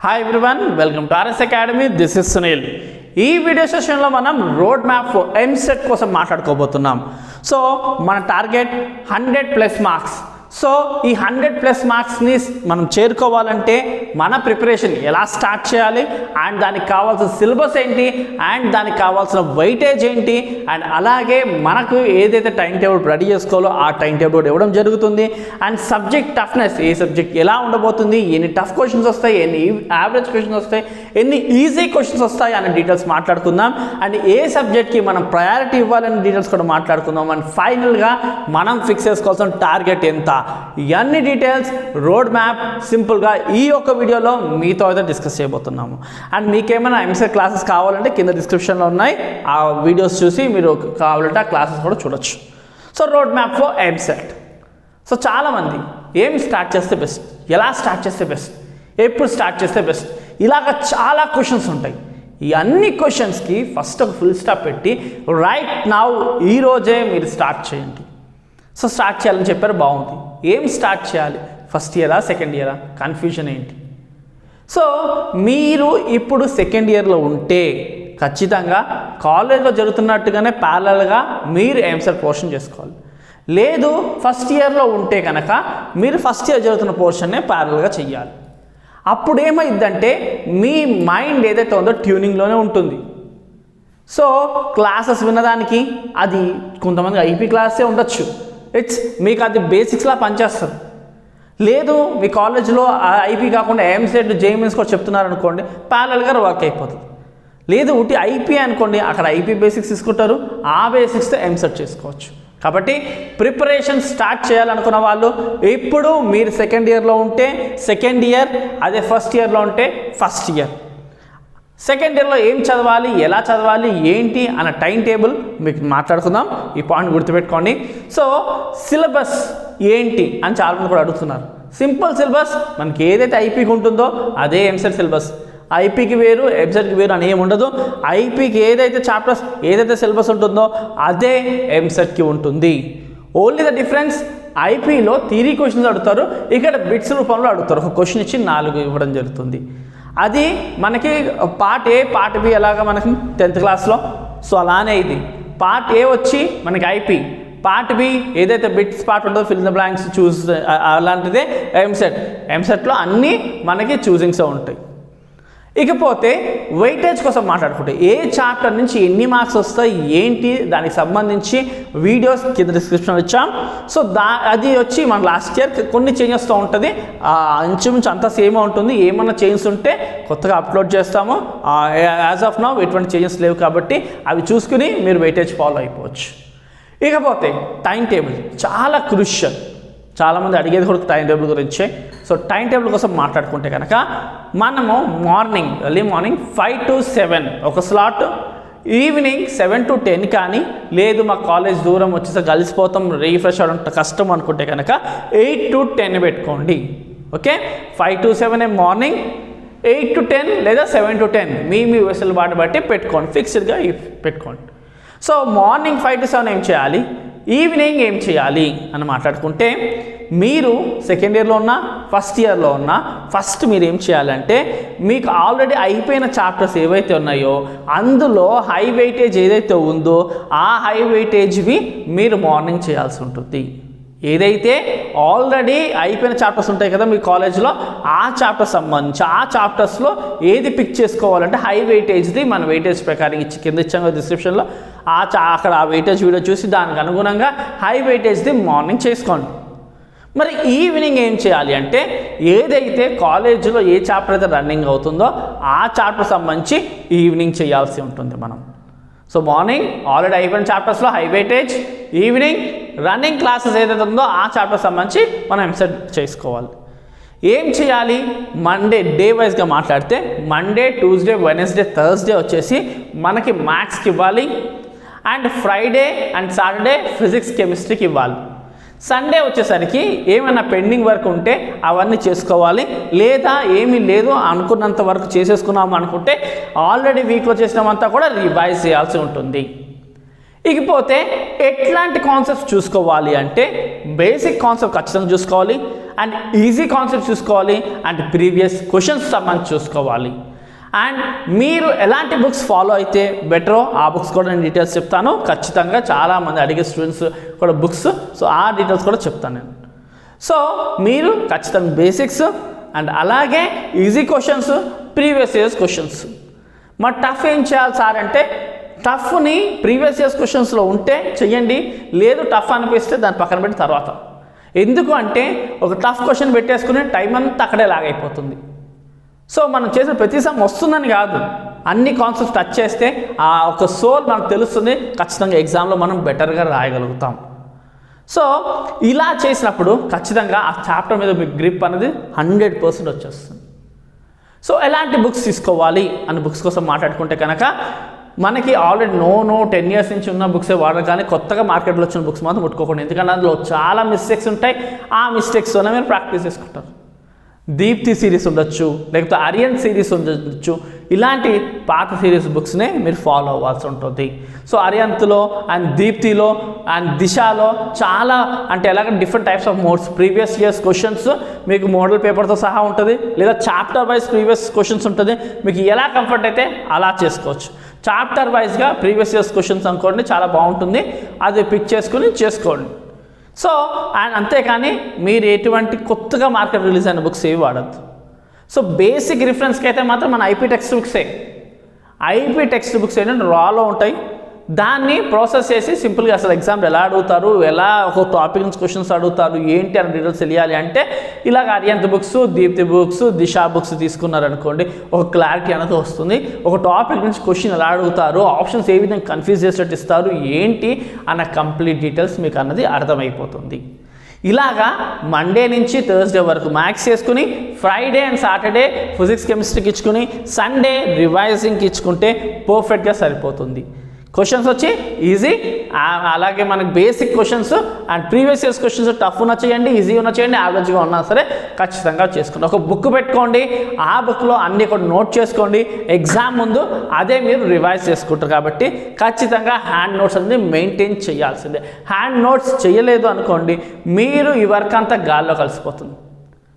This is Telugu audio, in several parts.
Hi everyone, welcome to RS academy. This is Sunil. ఈ వీడియో సెషన్లో మనం రోడ్ మ్యాప్ ఫర్ ఎంసెట్ కోసం మాట్లాడుకోబోతున్నాం. సో మన టార్గెట్ 100+ మార్క్స్. సో ఈ 100+ మార్క్స్ని మనం చేరుకోవాలంటే మన ప్రిపరేషన్ ఎలా స్టార్ట్ చేయాలి, అండ్ దానికి కావాల్సిన సిలబస్ ఏంటి, అండ్ దానికి కావాల్సిన వెయిటేజ్ ఏంటి, అండ్ అలాగే మనకు ఏదైతే టైం టేబుల్ రెడీ చేసుకోవాలో ఆ టైం టేబుల్ ఇవ్వడం జరుగుతుంది. And subject toughness, A subject ఎలా ఉండబోతుంది, ఎన్ని టఫ్ క్వశ్చన్స్ వస్తాయి, ఎన్ని యావరేజ్ క్వశ్చన్స్ వస్తాయి, ఎన్ని ఈజీ క్వశ్చన్స్ వస్తాయి అనే డీటెయిల్స్ మాట్లాడుకుందాం. అండ్ ఏ సబ్జెక్ట్కి మనం ప్రయారిటీ ఇవ్వాలనే డీటెయిల్స్ కూడా మాట్లాడుకుందాం. అండ్ ఫైనల్గా మనం ఫిక్స్ చేసుకోవాల్సిన టార్గెట్ ఎంత, ఇవన్నీ డీటెయిల్స్ రోడ్ మ్యాప్ సింపుల్గా ఈ యొక్క వీడియోలో మీతో అయితే డిస్కస్ చేయబోతున్నాము. అండ్ మీకేమైనా ఎంసెట్ క్లాసెస్ కావాలంటే కింద డిస్క్రిప్షన్లో ఉన్నాయి, ఆ వీడియోస్ చూసి మీరు కావాలంటే ఆ క్లాసెస్ కూడా చూడొచ్చు. So road map for EAMCET. So చాలామంది ఏం స్టార్ట్ చేస్తే బెస్ట్, ఎలా స్టార్ట్ చేస్తే బెస్ట్, ఎప్పుడు స్టార్ట్ చేస్తే బెస్ట్, ఇలాగ చాలా క్వశ్చన్స్ ఉంటాయి. ఈ అన్ని క్వశ్చన్స్కి ఫస్ట్ ఒక ఫుల్ స్టాప్ పెట్టి రైట్ నౌ ఈరోజే మీరు స్టార్ట్ చేయండి. సో స్టార్ట్ చేయాలని చెప్పారు, బాగుంది. ఏం స్టార్ట్ చేయాలి, ఫస్ట్ ఇయరా సెకండ్ ఇయరా, కన్ఫ్యూజన్ ఏంటి? సో మీరు ఇప్పుడు సెకండ్ ఇయర్లో ఉంటే ఖచ్చితంగా కాలేజ్లో జరుగుతున్నట్టుగానే ప్యారలల్గా మీరు ఎంసెట్ పోర్షన్ చేసుకోవాలి. లేదు ఫస్ట్ ఇయర్లో ఉంటే కనుక మీరు ఫస్ట్ ఇయర్ జరుగుతున్న పోర్షన్నే ప్యారలల్గా చెయ్యాలి. అప్పుడు ఏమైందంటే మీ మైండ్ ఏదైతే ఉందో ట్యూనింగ్లోనే ఉంటుంది. సో క్లాసెస్ వినడానికి అది కొంతమంది ఐపీ క్లాసే ఉండొచ్చు, మీకు అది బేసిక్స్లా పనిచేస్తుంది. లేదు మీ కాలేజ్లో ఐపీ కాకుండా ఎంసెట్ జేఈమెన్స్ కూడా చెప్తున్నారు అనుకోండి, ప్యారలల్గా వర్క్ అయిపోతుంది. లేదు ఉట్టి ఐపీ అనుకోండి, అక్కడ ఐపీ బేసిక్స్ తీసుకుంటారు, ఆ బేసిక్స్తో ఎంసెట్ చేసుకోవచ్చు. కాబట్టి ప్రిపరేషన్ స్టార్ట్ చేయాలనుకున్న వాళ్ళు ఇప్పుడు మీరు సెకండ్ ఇయర్లో ఉంటే సెకండ్ ఇయర్, అదే ఫస్ట్ ఇయర్లో ఉంటే ఫస్ట్ ఇయర్. సెకండ్ ఇయర్లో ఏం చదవాలి, ఎలా చదవాలి, ఏంటి అన్న టైం టేబుల్ మీకు మాట్లాడుకుందాం. ఈ పాయింట్ గుర్తుపెట్టుకోండి. సో సిలబస్ ఏంటి అని చాలామంది కూడా అడుగుతున్నారు. సింపుల్ సిలబస్, మనకి ఏదైతే ఐపీకి ఉంటుందో అదే ఎంసెట్ సిలబస్. ఐపీకి వేరు ఎంసెట్కి వేరు అని ఏమి ఉండదు. ఐపీకి ఏదైతే చాప్టర్స్ ఏదైతే సిలబస్ ఉంటుందో అదే ఎంసెట్కి ఉంటుంది. ఓన్లీ ద డిఫరెన్స్, ఐపీలో థియరీ క్వశ్చన్స్ అడుగుతారు, ఇక్కడ బిట్స్ రూపంలో అడుగుతారు. ఒక క్వశ్చన్ ఇచ్చి 4 ఇవ్వడం జరుగుతుంది. అది మనకి పార్ట్ ఏ పార్ట్ బి ఎలాగా మనకి 10th క్లాస్లో. సో అలానే ఇది పార్ట్ ఏ వచ్చి మనకి ఐపీ, పార్ట్ బి ఏదైతే బిట్స్ పార్ట్ ఉంటుందో ఫిల్ ద బ్లాంక్స్ చూస్ అలాంటిదే ఎంసెట్లో అన్నీ మనకి చూసింగ్సే ఉంటాయి. ఇకపోతే వెయిటేజ్ కోసం మాట్లాడుకుంటే ఏ చాప్టర్ నుంచి ఎన్ని మార్క్స్ వస్తాయి ఏంటి దానికి సంబంధించి వీడియోస్ కింద డిస్క్రిప్షన్లో ఇచ్చాం. సో అది వచ్చి మన లాస్ట్ ఇయర్ కొన్ని చేంజెస్తో ఉంటుంది, ఇంచుమించు అంతా సేమ్ ఉంటుంది. ఏమన్నా చేంజెస్ ఉంటే కొత్తగా అప్లోడ్ చేస్తాము. యాజ్ ఆఫ్ నౌ ఎటువంటి చేంజెస్ లేవు కాబట్టి అవి చూసుకుని మీరు వెయిటేజ్ ఫాలో అయిపోవచ్చు. ఇకపోతే టైం టేబుల్ చాలా క్రూషియల్. చాలామంది అడిగేది కూడా టైం టేబుల్ గురించే. సో టైం టేబుల్ కోసం మాట్లాడుకుంటే కనుక మనము ఎర్లీ మార్నింగ్ 5 to 7 ఒక స్లాట్, ఈవినింగ్ 7 to 10 కానీ, లేదు మా కాలేజ్ దూరం వచ్చేసరికి కలిసిపోతాం రీఫ్రెష్ అవడం కష్టం అనుకుంటే కనుక 8 to 10 పెట్టుకోండి. ఓకే, 5 to 7 మార్నింగ్, 8 to 10 లేదా 7 to 10 మీ వెసులుబాటు బట్టి పెట్టుకోండి, ఫిక్స్డ్గా పెట్టుకోండి. సో మార్నింగ్ 5 to 7 ఏం చేయాలి, ఈవినింగ్ ఏం చేయాలి అని మాట్లాడుకుంటే, మీరు సెకండ్ ఇయర్లో ఉన్నా ఫస్ట్ ఇయర్లో ఉన్నా ఫస్ట్ మీరు ఏం చేయాలంటే మీకు ఆల్రెడీ అయిపోయిన చాప్టర్స్ ఏవైతే ఉన్నాయో అందులో హై వెయిటేజ్ ఏదైతే ఉందో ఆ హై వెయిటేజ్వి మీరు మార్నింగ్ చేయాల్సి ఉంటుంది. ఏదైతే ఆల్రెడీ అయిపోయిన చాప్టర్స్ ఉంటాయి కదా మీ కాలేజ్లో, ఆ చాప్టర్స్ సంబంధించి ఆ చాప్టర్స్లో ఏది పిక్ చేసుకోవాలంటే హై వెయిటేజ్ది మన వెయిటేజ్ ప్రకారం కింద ఇచ్చాం కదా డిస్క్రిప్షన్లో, అక్కడ ఆ వెయిటేజ్ వీడియో చూసి దానికి అనుగుణంగా హై వెయిటేజ్ది మార్నింగ్ చేసుకోండి. మరి ఈవినింగ్ ఏం చేయాలి అంటే ఏదైతే కాలేజీలో ఏ చాప్టర్ అయితే రన్నింగ్ అవుతుందో ఆ చాప్టర్ సంబంధించి ఈవినింగ్ చేయాల్సి ఉంటుంది మనం. సో మార్నింగ్ ఆల్రెడీ అయిపోయిన చాప్టర్స్లో high weightage, evening running classes ఏదైతే ఉందో ఆ చాప్టర్ సంబంధించి మనం ఎంసెట్ చేసుకోవాలి. ఏం చేయాలి, మండే డే వైజ్గా మాట్లాడితే మండే, ట్యూస్డే, వెనస్డే, థర్స్డే వచ్చేసి మనకి మ్యాథ్స్కి ఇవ్వాలి, and Friday and Saturday physics కెమిస్ట్రీకి ఇవ్వాలి. సండే వచ్చేసరికి ఏమైనా పెండింగ్ వర్క్ ఉంటే అవన్నీ చేసుకోవాలి, లేదా ఏమీ లేదు అనుకున్నంత వరకు చేసేసుకున్నాము అనుకుంటే ఆల్రెడీ వీక్లో చేసినామంతా కూడా రివైజ్ చేయాల్సి ఉంటుంది. ఇకపోతే ఎట్లాంటి కాన్సెప్ట్స్ చూసుకోవాలి అంటే బేసిక్ కాన్సెప్ట్ ఖచ్చితంగా చూసుకోవాలి, అండ్ ఈజీ కాన్సెప్ట్ చూసుకోవాలి అండ్ ప్రీవియస్ క్వశ్చన్స్ సంబంధించి చూసుకోవాలి. అండ్ మీరు ఎలాంటి బుక్స్ ఫాలో అయితే బెటరో ఆ బుక్స్ కూడా నేను డీటెయిల్స్ చెప్తాను. ఖచ్చితంగా చాలామంది అడిగే స్టూడెంట్స్ కూడా బుక్స్, సో ఆ డీటెయిల్స్ కూడా చెప్తాను నేను. సో మీరు ఖచ్చితంగా బేసిక్స్ అండ్ అలాగే easy questions, previous years questions. మరి టఫ్ ఏం చేయాలి సార్ అంటే, టఫ్ని ప్రీవియస్ ఇయర్స్ క్వశ్చన్స్లో ఉంటే చెయ్యండి, లేదు టఫ్ అనిపిస్తే దాన్ని పక్కన పెట్టి తర్వాత. ఎందుకు అంటే ఒక టఫ్ క్వశ్చన్ పెట్టేసుకుని టైం అంతా అక్కడే లాగైపోతుంది. సో మనం చేసిన ప్రతి సమ్ వస్తుందని కాదు, అన్ని కాన్సెప్ట్స్ టచ్ చేస్తే ఆ ఒక సోల్ మనకు తెలుస్తుంది, ఖచ్చితంగా ఎగ్జామ్లో మనం బెటర్గా రాయగలుగుతాం. సో ఇలా చేసినప్పుడు ఖచ్చితంగా ఆ చాప్టర్ మీద మీకు గ్రిప్ అనేది 100% వచ్చేస్తుంది. సో ఎలాంటి బుక్స్ తీసుకోవాలి అని బుక్స్ కోసం మాట్లాడుకుంటే కనుక మనకి ఆల్రెడీ 10 years నుంచి ఉన్న బుక్సే వాడాలి, కానీ కొత్తగా మార్కెట్లో వచ్చిన బుక్స్ మాత్రం ముట్టుకోకండి. ఎందుకంటే అందులో చాలా మిస్టేక్స్ ఉంటాయి. ఆ మిస్టేక్స్తోనే మీరు ప్రాక్టీస్ చేసుకుంటారు. దీప్తి సిరీస్ ఉండొచ్చు, లేకపోతే ఆర్యన్ సిరీస్ ఉండొచ్చు, ఇలాంటి పాత సిరీస్ బుక్స్నే మీరు ఫాలో అవ్వాల్సి ఉంటుంది. సో ఆర్యంత్లో అండ్ దీప్తిలో అండ్ దిశలో చాలా అంటే ఎలాగ different types of modes, previous years questions మీకు మోడల్ పేపర్తో సహా ఉంటుంది, లేదా చాప్టర్ వైజ్ ప్రీవియస్ క్వశ్చన్స్ ఉంటుంది. మీకు ఎలా కంఫర్ట్ అయితే అలా చేసుకోవచ్చు. చాప్టర్ వైజ్గా ప్రీవియస్ ఇయర్స్ క్వశ్చన్స్ అనుకోండి, చాలా బాగుంటుంది, అది పిక్ చేసుకుని చేసుకోండి. సో అండ్ అంతేకాని మీరు ఎటువంటి కొత్తగా మార్కెట్ రిలీజ్ అయిన బుక్స్ ఏవి వాడద్దు. సో బేసిక్ రిఫరెన్స్కి అయితే మాత్రం మన ఐపీ టెక్స్ట్ బుక్సే. ఐపీ టెక్స్ట్ బుక్స్ ఏంటంటే రాలో ఉంటాయి, దాన్ని ప్రాసెస్ చేసి సింపుల్గా అసలు ఎగ్జామ్ ఎలా అడుగుతారు, ఎలా ఒక టాపిక్ నుంచి క్వశ్చన్స్ అడుగుతారు, ఏంటి అని డీటెయిల్స్ తెలియాలి అంటే ఇలాగ ఆర్యంత్ బుక్స్, దీప్తి బుక్స్, దిశా బుక్స్ తీసుకున్నారనుకోండి, ఒక క్లారిటీ అనేది వస్తుంది. ఒక టాపిక్ నుంచి క్వశ్చన్ ఎలా అడుగుతారు, ఆప్షన్స్ ఏ విధంగా కన్ఫ్యూజ్ చేసేట్టు ఇస్తారు, ఏంటి అన్న కంప్లీట్ డీటెయిల్స్ మీకు అన్నది అర్థమైపోతుంది. ఇలాగా మండే నుంచి థర్స్డే వరకు మ్యాథ్స్ చేసుకుని, ఫ్రైడే అండ్ సాటర్డే ఫిజిక్స్ కెమిస్ట్రీకి ఇచ్చుకుని, సండే రివైజింగ్కి ఇచ్చుకుంటే పర్ఫెక్ట్గా సరిపోతుంది. క్వశ్చన్స్ వచ్చి ఈజీ, అలాగే మనకి basic questions and previous years questions tough ఉన్న చేయండి, ఈజీ ఉన్న చేయండి, యావరేజ్గా ఉన్నా సరే ఖచ్చితంగా చేసుకోండి. ఒక బుక్ పెట్టుకోండి, ఆ బుక్లో అన్నీ కూడా నోట్ చేసుకోండి. ఎగ్జామ్ ముందు అదే మీరు రివైజ్ చేసుకుంటారు కాబట్టి ఖచ్చితంగా హ్యాండ్ నోట్స్ అనేది మెయింటైన్ చేయాల్సిందే. హ్యాండ్ నోట్స్ చేయలేదు అనుకోండి, మీరు ఈ వర్క్ అంతా గాల్లో కలిసిపోతుంది.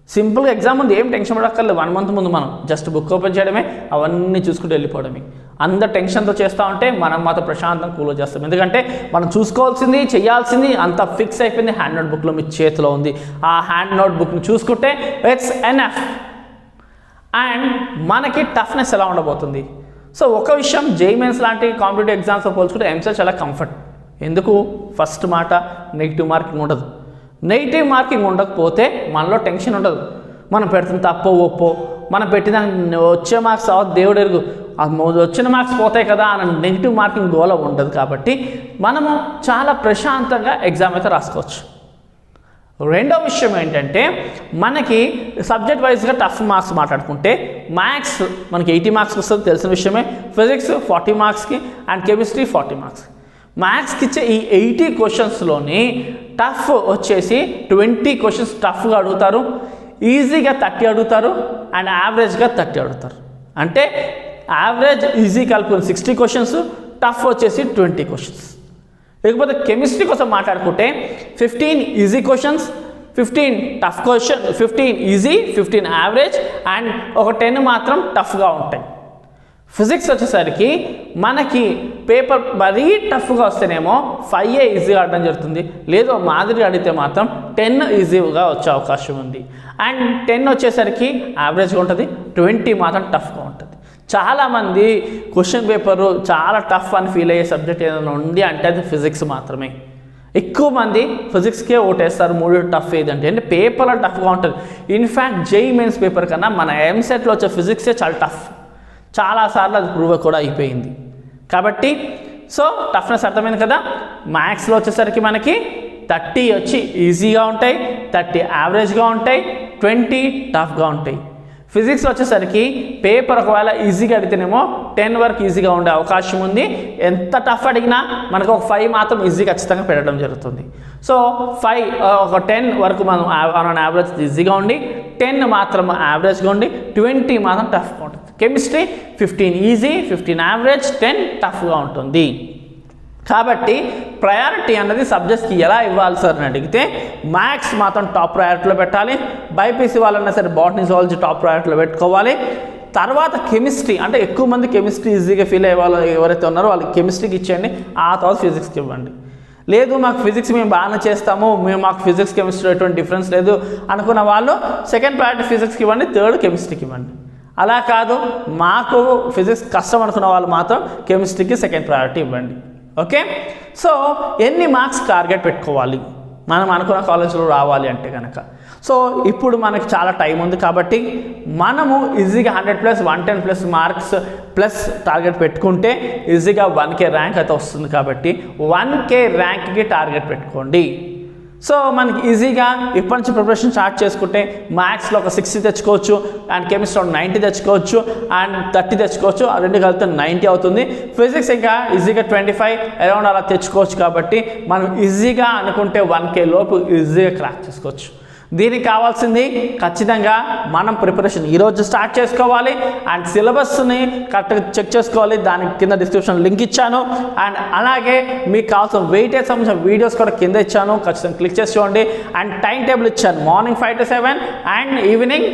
సింపుల్గా ఎగ్జామ్ ముందు ఏం టెన్షన్ పడక్కర్లేదు. 1 month ముందు మనం జస్ట్ బుక్ ఓపెన్ చేయడమే, అవన్నీ చూసుకుంటూ వెళ్ళిపోవడమే. అంత టెన్షన్తో చేస్తూ ఉంటే మనం మాత్రం ప్రశాంతంగా కూల్ చేస్తాం. ఎందుకంటే మనం చూసుకోవాల్సింది, చేయాల్సింది అంత ఫిక్స్ అయిపోయింది, హ్యాండ్ నోట్ బుక్లో మీ చేతిలో ఉంది. ఆ హ్యాండ్ నోట్ బుక్ని చూసుకుంటే ఇట్స్ ఎనఫ్. అండ్ మనకి టఫ్నెస్ ఎలా ఉండబోతుంది. సో ఒక విషయం, జేఈఈ మెయిన్స్ లాంటి కాంపిటేటివ్ ఎగ్జామ్స్తో పోల్చుకుంటే ఎంసెట్ చాలా కంఫర్ట్. ఎందుకు? ఫస్ట్ మాట, నెగిటివ్ మార్కింగ్ ఉండదు. నెగిటివ్ మార్కింగ్ ఉండకపోతే మనలో టెన్షన్ ఉండదు. మనం పెడుతున్న తప్పో ఒప్పో, మనం పెట్టిన వచ్చే మార్క్స్ దేవుడు ఎరుగు, వచ్చిన మార్క్స్ పోతాయి కదా అని నెగిటివ్ మార్కింగ్ గోల ఉండదు. కాబట్టి మనము చాలా ప్రశాంతంగా ఎగ్జామ్ అయితే రాసుకోవచ్చు. రెండో విషయం ఏంటంటే, మనకి సబ్జెక్ట్ వైజ్గా టఫ్ మార్క్స్ మాట్లాడుకుంటే మ్యాథ్స్ మనకి 80 marks వస్తుంది, తెలిసిన విషయమే. ఫిజిక్స్ 40 marksకి అండ్ కెమిస్ట్రీ 40 marks. మ్యాథ్స్కి ఇచ్చే ఈ 80 questionsలోని టఫ్ వచ్చేసి 20 questions టఫ్గా అడుగుతారు, ఈజీగా 30 అడుగుతారు అండ్ యావరేజ్గా 30 అడుగుతారు. అంటే యావరేజ్ ఈజీ కలుపుకొని 60 questions, టఫ్ వచ్చేసి 20 questions. లేకపోతే కెమిస్ట్రీ కోసం మాట్లాడుకుంటే 15 easy questions, 15 tough question, 15 easy, 15 average and ఒక 10 మాత్రం టఫ్గా ఉంటాయి. ఫిజిక్స్ వచ్చేసరికి మనకి పేపర్ మరీ టఫ్గా వస్తేనేమో 5 ఈజీగా ఆడడం జరుగుతుంది, లేదు మాదిరిగా అడిగితే మాత్రం 10 ఈజీగా వచ్చే అవకాశం ఉంది. అండ్ 10 వచ్చేసరికి యావరేజ్గా ఉంటుంది, 20 మాత్రం టఫ్గా ఉంటుంది. చాలామంది క్వశ్చన్ పేపరు చాలా టఫ్ అని ఫీల్ అయ్యే సబ్జెక్ట్ ఏదైనా ఉంది అంటే అది ఫిజిక్స్ మాత్రమే. ఎక్కువ మంది ఫిజిక్స్కే ఓటేస్తారు 3 టఫ్ ఏదంటే, అంటే పేపర్లో టఫ్గా ఉంటుంది. ఇన్ఫ్యాక్ట్ జేఈఈ మెయిన్స్ పేపర్ కన్నా మన ఎంసెట్లో వచ్చే ఫిజిక్సే చాలా టఫ్. చాలాసార్లు అది ప్రూవ్ కూడా అయిపోయింది. కాబట్టి సో టఫ్నెస్ అర్థమైంది కదా. మ్యాథ్స్లో వచ్చేసరికి మనకి 30 వచ్చి ఈజీగా ఉంటాయి, 30 యావరేజ్గా ఉంటాయి, 20 టఫ్గా ఉంటాయి. ఫిజిక్స్లో వచ్చేసరికి పేపర్ ఒకవేళ ఈజీగా అడిగితేనేమో 10 వరకు ఈజీగా ఉండే అవకాశం ఉంది. ఎంత టఫ్ అడిగినా మనకు ఒక 5 మాత్రం ఈజీ ఖచ్చితంగా పెట్టడం జరుగుతుంది. సో 5 ఒక 10 వరకు మనం ఆన్ యావరేజ్ ఈజీగా ఉండి, 10 మాత్రం యావరేజ్గా ఉండి, 20 మాత్రం టఫ్గా ఉంటుంది. కెమిస్ట్రీ 15 ఈజీ, 15 యావరేజ్, 10 టఫ్గా ఉంటుంది. కాబట్టి ప్రయారిటీ అన్నది సబ్జెక్ట్స్కి ఎలా ఇవ్వాలి సార్ అని అడిగితే మ్యాథ్స్ మాత్రం టాప్ ప్రయారిటీలో పెట్టాలి, బైపీసీ వాళ్ళన్నా సరే బాటనీ జువాలజీ టాప్ ప్రయారిటీలో పెట్టుకోవాలి. తర్వాత కెమిస్ట్రీ, అంటే ఎక్కువ మంది కెమిస్ట్రీ ఈజీగా ఫీల్ అయ్యే వాళ్ళు ఎవరైతే ఉన్నారో వాళ్ళకి కెమిస్ట్రీకి ఇచ్చేయండి, ఆ తర్వాత ఫిజిక్స్కి ఇవ్వండి. లేదు మాకు ఫిజిక్స్ మేము బాగానే చేస్తాము, మాకు ఫిజిక్స్ కెమిస్ట్రీ ఎటువంటి డిఫరెన్స్ లేదు అనుకున్న వాళ్ళు సెకండ్ ప్రయారిటీ ఫిజిక్స్కి ఇవ్వండి, థర్డ్ కెమిస్ట్రీకి ఇవ్వండి. అలా కాదు మాకు ఫిజిక్స్ కష్టం అనుకున్న వాళ్ళు మాత్రం కెమిస్ట్రీకి సెకండ్ ప్రయారిటీ ఇవ్వండి. ఓకే, సో ఎన్ని మార్క్స్ టార్గెట్ పెట్టుకోవాలి మనం అనుకున్న కాలేజ్లో రావాలి అంటే కనుక? సో ఇప్పుడు మనకి చాలా టైం ఉంది కాబట్టి మనము ఈజీగా 100+, 110+ మార్క్స్ ప్లస్ టార్గెట్ పెట్టుకుంటే ఈజీగా 1K ర్యాంక్ అయితే వస్తుంది. కాబట్టి 1K ర్యాంక్కి టార్గెట్ పెట్టుకోండి. సో మనకి ఈజీగా ఇప్పటి నుంచి ప్రిపరేషన్ స్టార్ట్ చేసుకుంటే మ్యాథ్స్లో ఒక 60 తెచ్చుకోవచ్చు, అండ్ కెమిస్ట్రీలో 90 తెచ్చుకోవచ్చు, అండ్ 30 తెచ్చుకోవచ్చు, ఆ రెండు కలిపితే 90 అవుతుంది. ఫిజిక్స్ ఇంకా ఈజీగా 25 అరౌండ్ అలా తెచ్చుకోవచ్చు. కాబట్టి మనం ఈజీగా అనుకుంటే 1K లోపు ఈజీగా క్రాక్ చేసుకోవచ్చు. దీనికి కావాల్సింది ఖచ్చితంగా మనం ప్రిపరేషన్ ఈరోజు స్టార్ట్ చేసుకోవాలి, అండ్ సిలబస్ని కరెక్ట్గా చెక్ చేసుకోవాలి. దానికి కింద డిస్క్రిప్షన్ లింక్ ఇచ్చాను, అండ్ అలాగే మీకు కావాల్సిన వెయిటేజ్ సంబంధించిన వీడియోస్ కూడా కింద ఇచ్చాను, ఖచ్చితంగా క్లిక్ చేసి చూడండి. అండ్ టైం టేబుల్ ఇచ్చాను, morning 5 to 7 and evening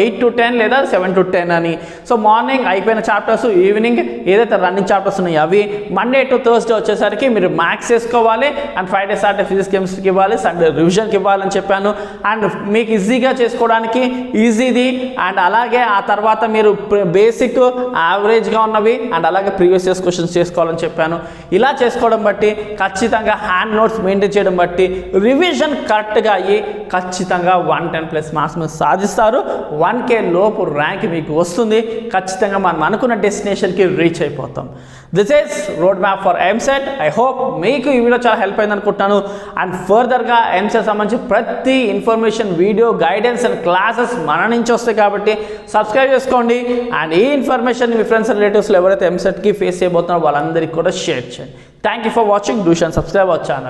8 to 10 లేదా 7 to 10 అని. సో మార్నింగ్ అయిపోయిన చాప్టర్స్, ఈవినింగ్ ఏదైతే రన్నింగ్ చాప్టర్స్ ఉన్నాయో అవి, మండే టు థర్స్డే వచ్చేసరికి మీరు మ్యాథ్స్ వేసుకోవాలి, అండ్ ఫ్రైడే సాటర్డే ఫిజిక్స్ కెమిస్ట్రీకి ఇవ్వాలి, సండే రివిజన్కి ఇవ్వాలని చెప్పాను. అండ్ మీకు ఈజీగా చేసుకోవడానికి ఈజీది, అండ్ అలాగే ఆ తర్వాత మీరు బేసిక్ యావరేజ్గా ఉన్నవి అండ్ అలాగే ప్రీవియస్ ఇయర్స్ క్వశ్చన్స్ చేసుకోవాలని చెప్పాను. ఇలా చేసుకోవడం బట్టి ఖచ్చితంగా హ్యాండ్ నోట్స్ మెయింటైన్ చేయడం బట్టి రివిజన్ కరెక్ట్గా అయ్యి ఖచ్చితంగా 110+ మార్క్స్ మీరు సాధిస్తారు. 1K లోపు ర్యాంక్ మీకు వస్తుంది. ఖచ్చితంగా మనం అనుకున్న డెస్టినేషన్కి రీచ్ అయిపోతాం. This is road map for EAMCET. I hope మీకు ఈ వీడియో చాలా హెల్ప్ అయింది అనుకుంటున్నాను. అండ్ ఫర్దర్గా ఎంసెట్ సంబంధించి ప్రతి information, video, guidance and classes మన నుంచి వస్తాయి కాబట్టి సబ్స్క్రైబ్ చేసుకోండి. అండ్ ఈ ఇన్ఫర్మేషన్ మీ ఫ్రెండ్స్ అండ్ రిలేటివ్స్లో ఎవరైతే ఎంసెట్కి ఫేస్ చేయబోతున్నారో వాళ్ళందరికీ కూడా షేర్ చేయండి. Thank you for watching. Do and subscribe our channel.